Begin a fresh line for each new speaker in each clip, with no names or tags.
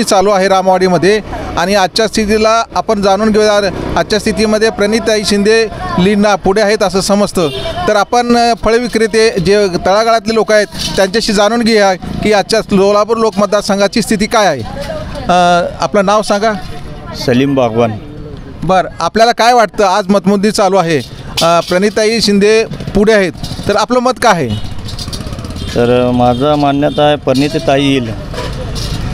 चालू आहे रामवाडीमध्ये आणि आजच्या स्थितीला आपण जाणून घेऊया। आजच्या स्थितीमध्ये प्रणिताई शिंदे लीडना पुढे आहेत असं समजतं। तर आपण फळ विक्रेते जे तळागाळातले लोक आहेत त्यांच्याशी जाणून घेऊया की आजच्या सोलापूर लोक मतदारसंघाची स्थिती काय आहे। आपलं नाव सांगा।
सलीम बागवान।
बरं, आपल्याला काय वाटतं आज मतमोजणी चालू आहे, प्रणिताई शिंदे पुढे आहेत, तर आपलं मत काय आहे?
तर माझं मान्यता आहे परिणीताई येईल।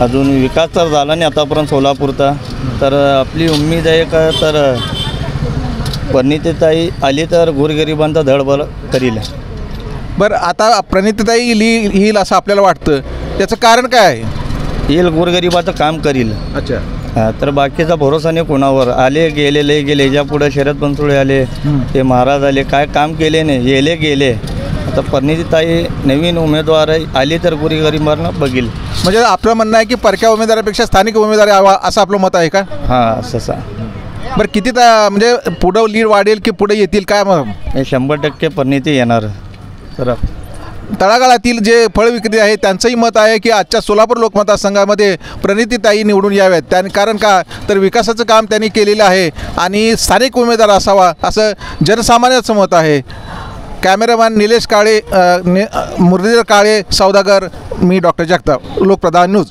अजून विकास तर झाला नाही आतापर्यंत सोलापूरचा, तर आपली उम्मीद आहे का तर परिणीताई आली तर गोरगरिबांचा धडबड करील।
बरं, आता प्रणिताई येईल असं आपल्याला वाटतं, त्याचं कारण काय आहे?
येईल, गोरगरिबाचं काम करील।
अच्छा,
तर बाकीचा भरोसा नाही कोणावर। आले गेले लय गेले, याच्या पुढे शरद बनसोडे आले, ते महाराज आले, काय काम केले नाही, येले गेले। आता परिणीताई नवीन उमेदवार आहे, आली तर गोरगरिबांना बघील।
म्हणजे आपलं म्हणणं आहे की परक्या उमेदवारापेक्षा स्थानिक उमेदवार यावा असं आपलं मत आहे का?
हां, तसा।
बरं, किती म्हणजे पुढं लीड वाढेल की पुढे येतील काय मग?
हे 100% परिणीती येणार। तर
तळागाळातील जे फळ विक्रेते आहेत त्यांचंही मत आहे की आजच्या सोलापूर लोकमतदारसंघामध्ये प्रणितीताई निवडून याव्यात। कारण का तर विकासाचं काम त्यांनी केलेलं आहे आणि स्थानिक उमेदवार असावा असं जनसामान्याचं मत आहे। कॅमेरामॅन निलेश काळे, मुरलीधर काळे, सौदागर, मी डॉक्टर जगताप, लोकप्रधान न्यूज।